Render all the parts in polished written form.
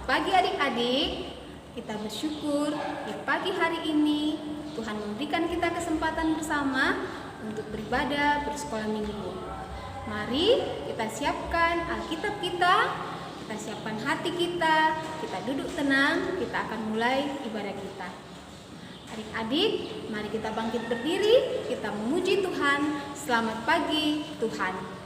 pagi adik-adik. Kita bersyukur di pagi hari ini Tuhan memberikan kita kesempatan bersama untuk beribadah bersekolah minggu. Mari kita siapkan Alkitab kita siapkan hati kita duduk tenang, kita akan mulai ibadah kita. Adik-adik, mari kita bangkit berdiri, kita memuji Tuhan. Selamat pagi Tuhan.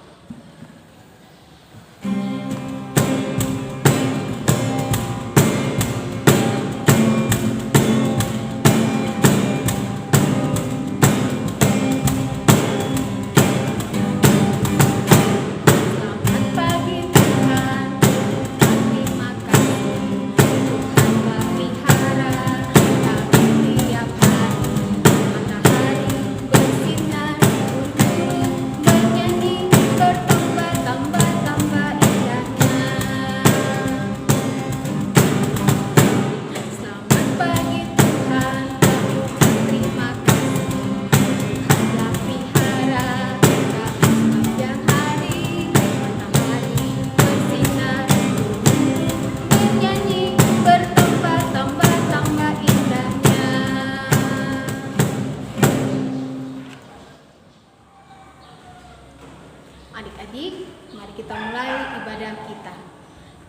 Adik-adik, mari kita mulai ibadah kita.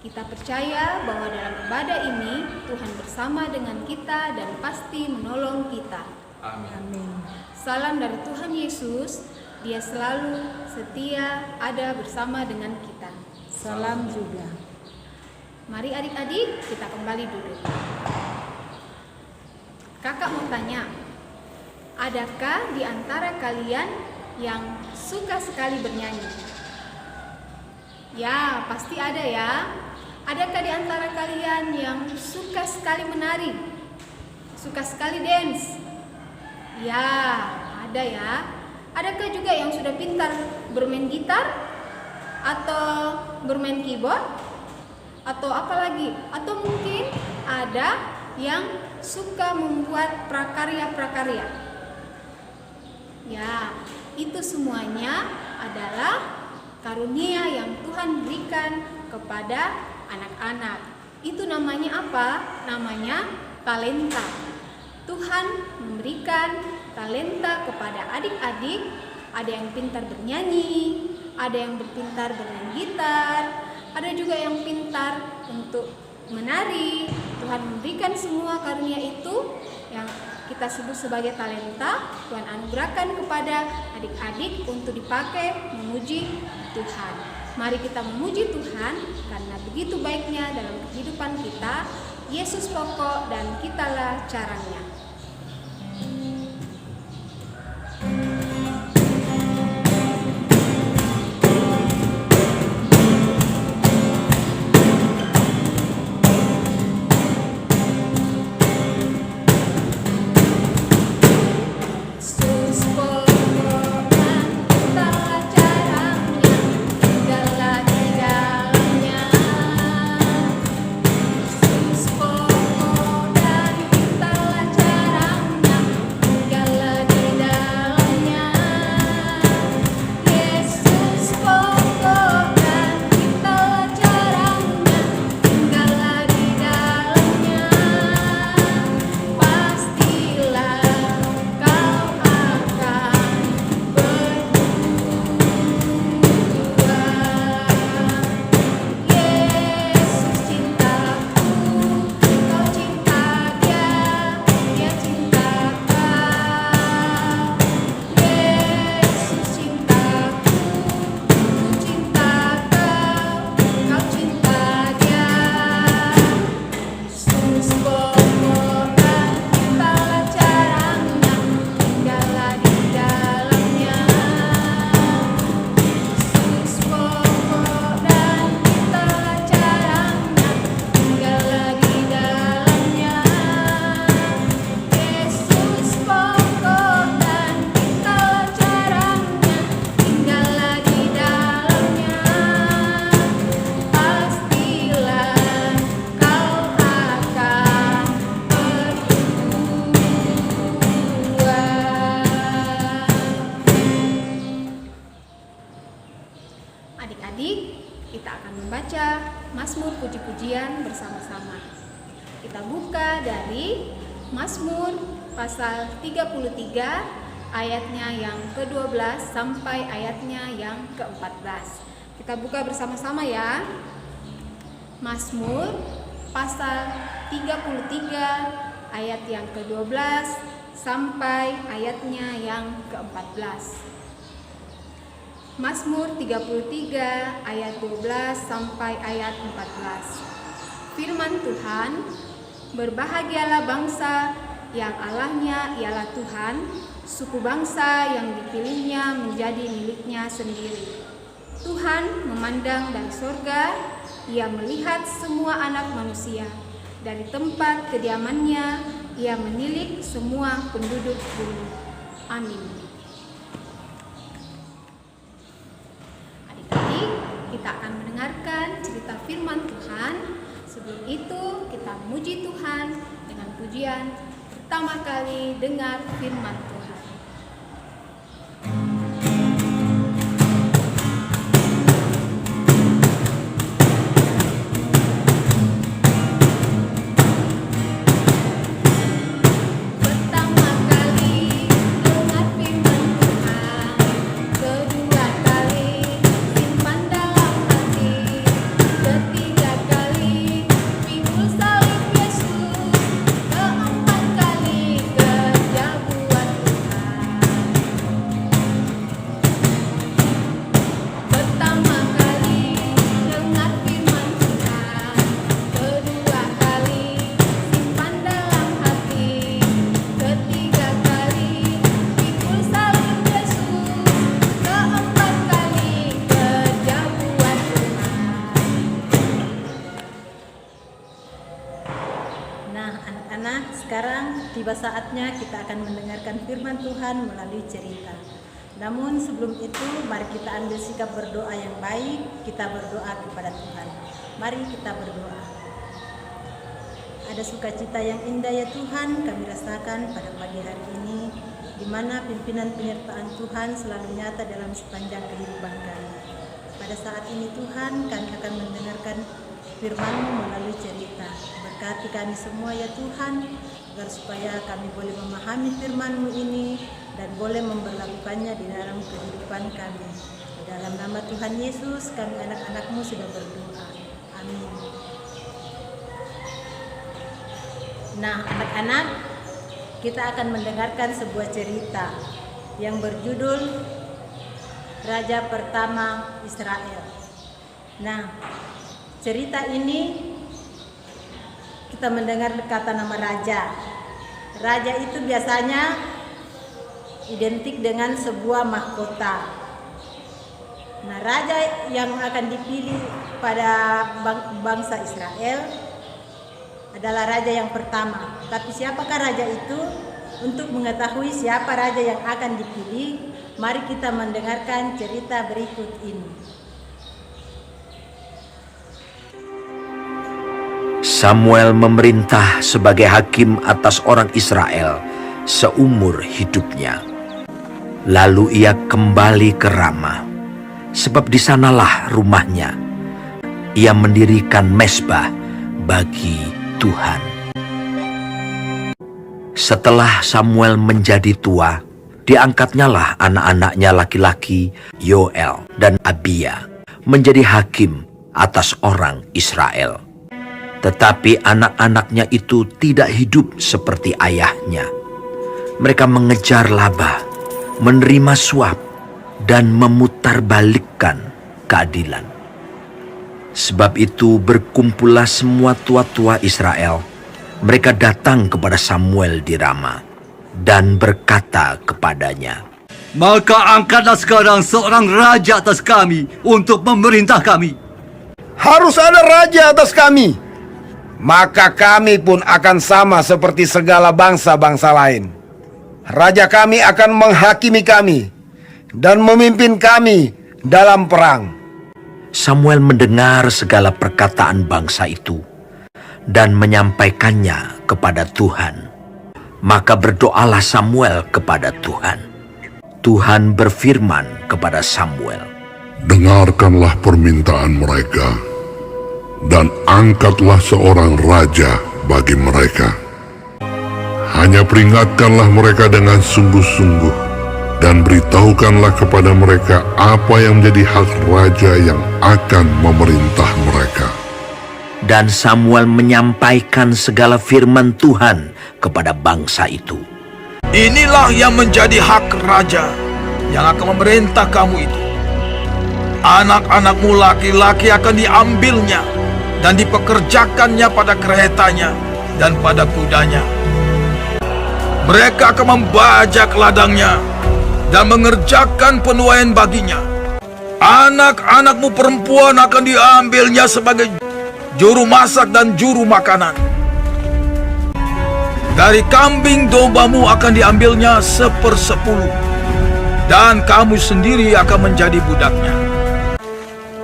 Kita percaya bahwa dalam ibadah ini Tuhan bersama dengan kita dan pasti menolong kita. Amin. Salam dari Tuhan Yesus, Dia selalu setia ada bersama dengan kita. Salam juga. Mari adik-adik, kita kembali duduk. Kakak mau tanya, adakah di antara kalian yang suka sekali bernyanyi? Ya, pasti ada ya. Adakah di antara kalian yang suka sekali menari? Suka sekali dance? Ya, ada ya. Adakah juga yang sudah pintar bermain gitar? Atau bermain keyboard? Atau apa lagi? Atau mungkin ada yang suka membuat prakarya-prakarya? Ya, itu semuanya adalah karunia yang Tuhan berikan kepada anak-anak. Itu namanya apa? Namanya talenta. Tuhan memberikan talenta kepada adik-adik. Ada yang pintar bernyanyi, ada yang pintar bermain gitar, ada juga yang pintar untuk menari. Tuhan memberikan semua karunia itu yang kita sebut sebagai talenta. Tuhan anugerahkan kepada adik-adik untuk dipakai memuji Tuhan. Mari kita memuji Tuhan karena begitu baiknya dalam kehidupan kita. Yesus pokok dan kitalah caranya. Cara puji-pujian bersama-sama. Kita buka dari Mazmur pasal 33 ayatnya yang ke-12 sampai ayatnya yang ke-14. Kita buka bersama-sama ya. Mazmur pasal 33 ayat yang ke-12 sampai ayatnya yang ke-14. Mazmur 33 ayat 12 sampai ayat 14. Firman Tuhan, berbahagialah bangsa yang Allahnya ialah Tuhan, suku bangsa yang dipilihnya menjadi miliknya sendiri. Tuhan memandang dari sorga, Ia melihat semua anak manusia. Dari tempat kediamannya, Ia menilik semua penduduk bumi. Amin. Adik-adik, kita akan mendengarkan cerita firman Tuhan. Sebelum itu, kita memuji Tuhan dengan pujian. Pertama kali dengar firman Tuhan. Sekarang tiba saatnya kita akan mendengarkan firman Tuhan melalui cerita. Namun sebelum itu, mari kita ambil sikap berdoa yang baik. Kita berdoa kepada Tuhan. Mari kita berdoa. Ada sukacita yang indah ya Tuhan kami rasakan pada pagi hari ini, di mana pimpinan penyertaan Tuhan selalu nyata dalam sepanjang kehidupan kami. Pada saat ini Tuhan, kami akan mendengarkan firman-Mu melalui cerita. Berkati kami semua ya Tuhan, agar supaya kami boleh memahami firman-Mu ini dan boleh memperlakukannya di dalam kehidupan kami. Di dalam nama Tuhan Yesus, kami anak-anak-Mu sudah berdoa. Amin. Nah, anak-anak, kita akan mendengarkan sebuah cerita yang berjudul Raja Pertama Israel. Nah, cerita ini kita mendengar kata nama raja. Raja itu biasanya identik dengan sebuah mahkota. Nah, raja yang akan dipilih pada bangsa Israel adalah raja yang pertama. Tapi siapakah raja itu? Untuk mengetahui siapa raja yang akan dipilih, mari kita mendengarkan cerita berikut ini. Samuel memerintah sebagai hakim atas orang Israel seumur hidupnya. Lalu ia kembali ke Rama, sebab di sanalah rumahnya. Ia mendirikan mezbah bagi Tuhan. Setelah Samuel menjadi tua, diangkatnyalah anak-anaknya laki-laki Yoel dan Abia menjadi hakim atas orang Israel. Tetapi anak-anaknya itu tidak hidup seperti ayahnya. Mereka mengejar laba, menerima suap, dan memutarbalikkan keadilan. Sebab itu berkumpullah semua tua-tua Israel. Mereka datang kepada Samuel di Rama dan berkata kepadanya, "Maka angkatlah sekarang seorang raja atas kami untuk memerintah kami." Harus ada raja atas kami. Maka kami pun akan sama seperti segala bangsa-bangsa lain. Raja kami akan menghakimi kami dan memimpin kami dalam perang. Samuel mendengar segala perkataan bangsa itu dan menyampaikannya kepada Tuhan. Maka berdoalah Samuel kepada Tuhan. Tuhan berfirman kepada Samuel, "Dengarkanlah permintaan mereka. dan angkatlah seorang raja bagi mereka. Hanya peringatkanlah mereka dengan sungguh-sungguh, dan beritahukanlah kepada mereka apa yang menjadi hak raja yang akan memerintah mereka. Dan Samuel menyampaikan segala firman Tuhan kepada bangsa itu. Inilah yang menjadi hak raja yang akan memerintah kamu itu. Anak-anakmu laki-laki akan diambilnya dan dipekerjakannya pada keretanya dan pada kudanya. Mereka akan membajak ladangnya dan mengerjakan penuaian baginya. Anak-anakmu perempuan akan diambilnya sebagai juru masak dan juru makanan. Dari kambing dombamu akan diambilnya 1/10, dan kamu sendiri akan menjadi budaknya.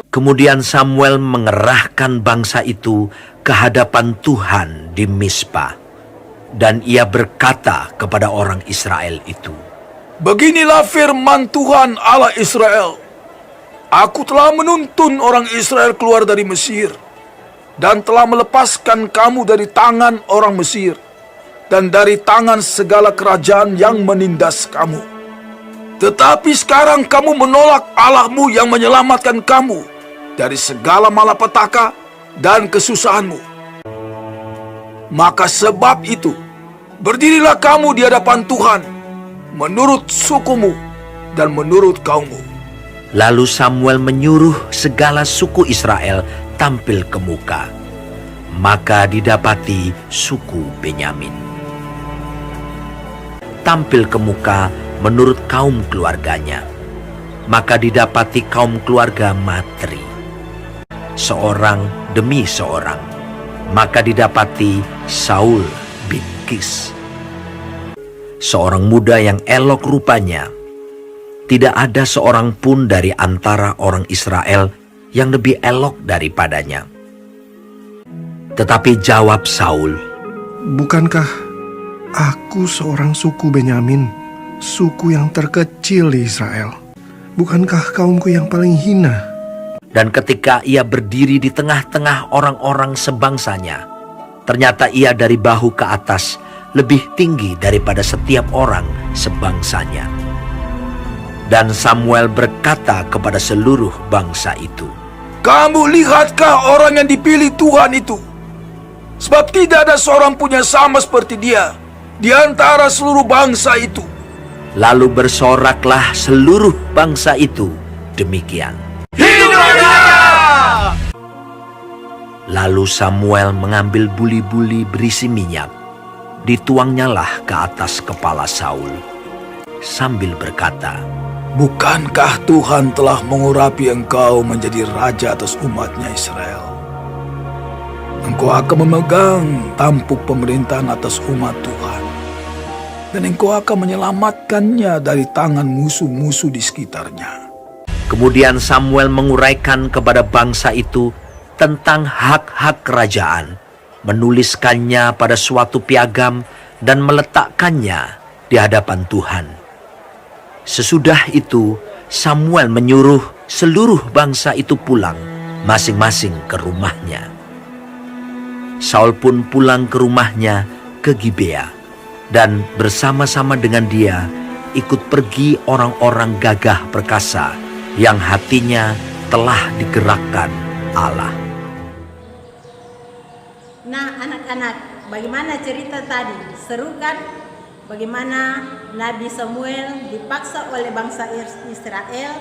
Kemudian Samuel mengerahkan bangsa itu ke hadapan Tuhan di Mispa. Dan ia berkata kepada orang Israel itu, Beginilah firman Tuhan Allah Israel. Aku telah menuntun orang Israel keluar dari Mesir, dan telah melepaskan kamu dari tangan orang Mesir, dan dari tangan segala kerajaan yang menindas kamu. Tetapi sekarang kamu menolak Allahmu yang menyelamatkan kamu dari segala malapetaka dan kesusahanmu. Maka sebab itu, berdirilah kamu di hadapan Tuhan, menurut sukumu dan menurut kaummu. Lalu Samuel menyuruh segala suku Israel tampil ke muka. Maka didapati suku Benyamin. Tampil ke muka menurut kaum keluarganya. Maka didapati kaum keluarga Matri, seorang demi seorang. Maka didapati Saul bin Kis, seorang muda yang elok rupanya. Tidak ada seorang pun dari antara orang Israel yang lebih elok daripadanya. Tetapi jawab Saul, Bukankah aku seorang suku Benyamin, suku yang terkecil di Israel? Bukankah kaumku yang paling hina? Dan ketika ia berdiri di tengah-tengah orang-orang sebangsanya, ternyata ia dari bahu ke atas lebih tinggi daripada setiap orang sebangsanya. Dan Samuel berkata kepada seluruh bangsa itu, Kamu lihatkah orang yang dipilih Tuhan itu? Sebab tidak ada seorang pun yang sama seperti dia di antara seluruh bangsa itu. Lalu bersoraklah seluruh bangsa itu demikian. Lalu Samuel mengambil buli-buli berisi minyak, dituangnyalah ke atas kepala Saul, sambil berkata, Bukankah Tuhan telah mengurapi engkau menjadi raja atas umatnya Israel? Engkau akan memegang tampuk pemerintahan atas umat Tuhan, dan engkau akan menyelamatkannya dari tangan musuh-musuh di sekitarnya. Kemudian Samuel menguraikan kepada bangsa itu tentang hak-hak kerajaan, menuliskannya pada suatu piagam dan meletakkannya di hadapan Tuhan. Sesudah itu Samuel menyuruh seluruh bangsa itu pulang masing-masing ke rumahnya. Saul pun pulang ke rumahnya ke Gibea, dan bersama-sama dengan dia ikut pergi orang-orang gagah perkasa yang hatinya telah digerakkan Allah. Nah, anak-anak, bagaimana cerita tadi? Seru kan? Bagaimana Nabi Samuel dipaksa oleh bangsa Israel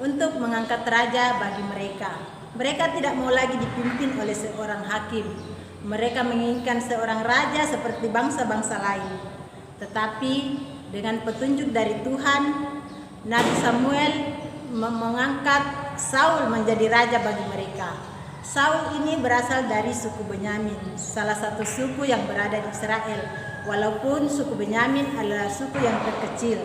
untuk mengangkat raja bagi mereka. Mereka tidak mau lagi dipimpin oleh seorang hakim. Mereka menginginkan seorang raja seperti bangsa-bangsa lain. Tetapi dengan petunjuk dari Tuhan, Nabi Samuel mengangkat Saul menjadi raja bagi mereka. Saul ini berasal dari suku Benyamin, salah satu suku yang berada di Israel, walaupun suku Benyamin adalah suku yang terkecil.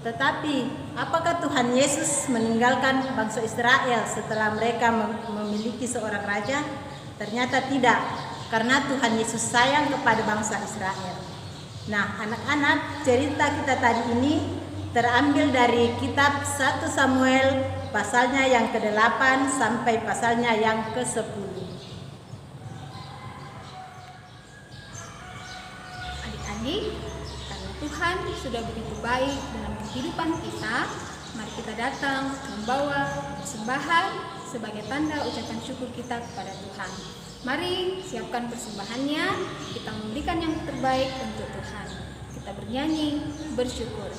Tetapi, apakah Tuhan Yesus meninggalkan bangsa Israel setelah mereka memiliki seorang raja? Ternyata tidak, karena Tuhan Yesus sayang kepada bangsa Israel. Nah, anak-anak, cerita kita tadi ini terambil dari kitab 1 Samuel pasalnya yang ke-8 sampai pasalnya yang ke-10. Adik-adik, karena Tuhan sudah begitu baik dalam kehidupan kita, mari kita datang membawa persembahan sebagai tanda ucapan syukur kita kepada Tuhan. Mari siapkan persembahannya, kita memberikan yang terbaik untuk Tuhan. Kita bernyanyi, bersyukur.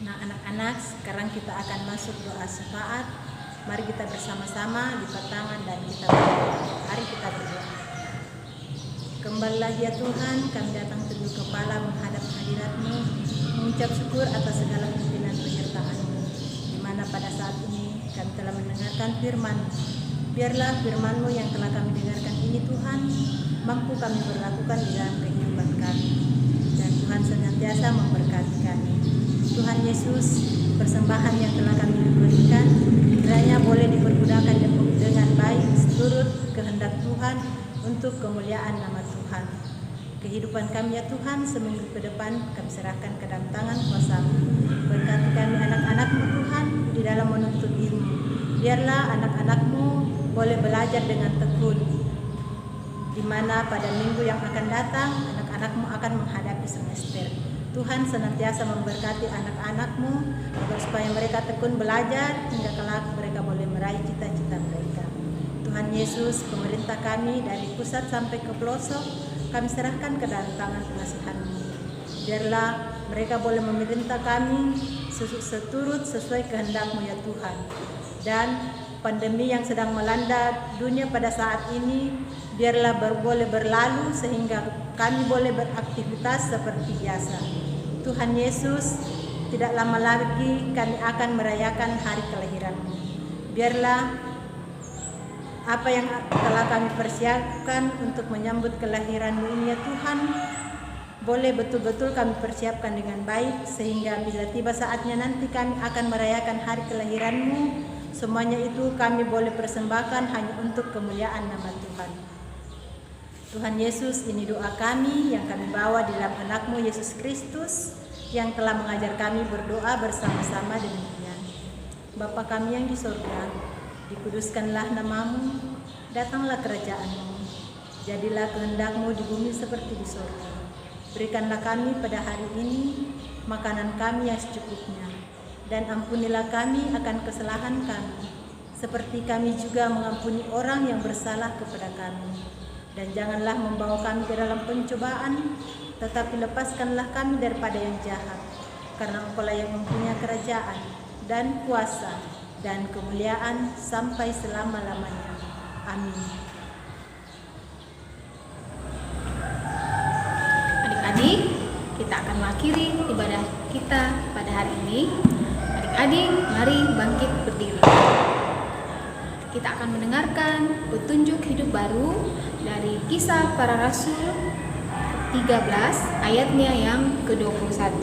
Nah, anak-anak, sekarang kita akan masuk doa syafaat. Mari kita bersama-sama lipat tangan dan kita berdoa. Mari kita berdoa. Kembalilah ya Tuhan, kami datang teguh kepala menghadap hadirat-Mu, mengucap syukur atas segala pimpinan penyertaan-Mu, di mana pada saat ini kami telah mendengarkan firman. Biarlah firman-Mu yang telah kami dengarkan ini Tuhan, mampu kami berlakukan di dalam kehidupan kami. Dan Tuhan senantiasa memberkati kami. Tuhan Yesus, persembahan yang telah kami berikan kiranya boleh dipergunakan dengan baik seturut kehendak Tuhan untuk kemuliaan nama Tuhan. Kehidupan kami ya Tuhan, seminggu ke depan kami serahkan ke dalam tangan kuasa-Mu. Berkati kami anak-anak-Mu Tuhan di dalam menuntut ilmu. Biarlah anak-anak-Mu boleh belajar dengan tekun, di mana pada minggu yang akan datang anak-anak-Mu akan menghadapi semester. Tuhan senantiasa memberkati anak-anak-Mu agar supaya mereka tekun belajar hingga kelak mereka boleh meraih cita-cita mereka. Tuhan Yesus, pemerintah kami dari pusat sampai ke pelosok kami serahkan ke dalam tangan pengasihan-Mu. Biarlah mereka boleh memerintah kami seturut sesuai kehendak-Mu ya Tuhan. Dan pandemi yang sedang melanda dunia pada saat ini biarlah boleh berlalu sehingga kami boleh beraktivitas seperti biasa. Tuhan Yesus, tidak lama lagi kami akan merayakan hari kelahiran-Mu. Biarlah apa yang telah kami persiapkan untuk menyambut kelahiran-Mu ini ya Tuhan, boleh betul-betul kami persiapkan dengan baik, sehingga bila tiba saatnya nanti kami akan merayakan hari kelahiran-Mu, semuanya itu kami boleh persembahkan hanya untuk kemuliaan nama Tuhan. Tuhan Yesus, ini doa kami yang kami bawa di dalam anak-Mu Yesus Kristus yang telah mengajar kami berdoa bersama-sama demikian. Bapa kami yang di surga, dikuduskanlah nama-Mu, datanglah kerajaan-Mu, jadilah kehendak-Mu di bumi seperti di surga. Berikanlah kami pada hari ini makanan kami yang secukupnya, dan ampunilah kami akan kesalahan kami, seperti kami juga mengampuni orang yang bersalah kepada kami. Dan janganlah membawa kami ke dalam pencobaan, tetapi lepaskanlah kami daripada yang jahat. Karena Engkau-lah yang mempunyai kerajaan dan kuasa dan kemuliaan sampai selama-lamanya. Amin. Adik-adik, kita akan mengakhiri ibadah kita pada hari ini. Adik-adik, mari bangkit berdiri. Kita akan mendengarkan petunjuk hidup baru dari Kisah Para Rasul 13 ayatnya yang ke-21.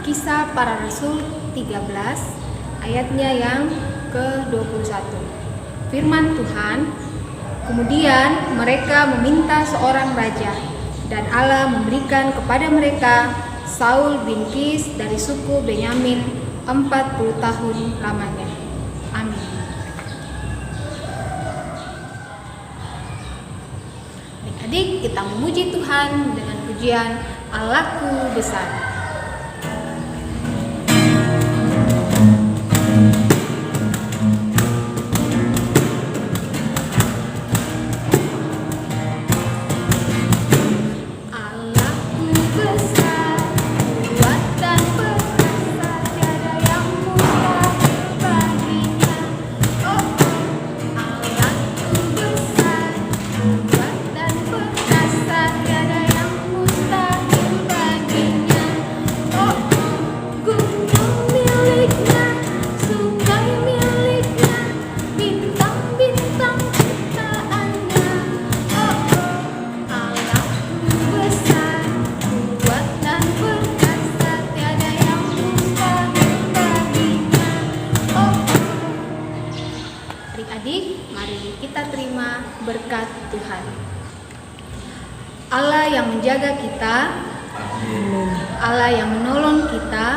Kisah Para Rasul 13 ayatnya yang ke-21. Firman Tuhan, kemudian mereka meminta seorang raja, dan Allah memberikan kepada mereka Saul bin Kis dari suku Benyamin 40 tahun lamanya. Amin. Adik-adik, kita memuji Tuhan dengan pujian Allahku besar. Tiada berkat Tuhan. Allah yang menjaga kita, Amin. Allah yang menolong kita,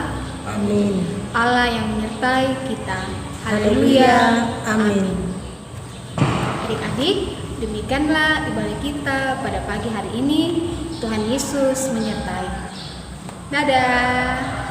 Amin. Allah yang menyertai kita. Haleluya. Amin. Adik-adik, demikianlah ibadah kita pada pagi hari ini. Tuhan Yesus menyertai. Dadah.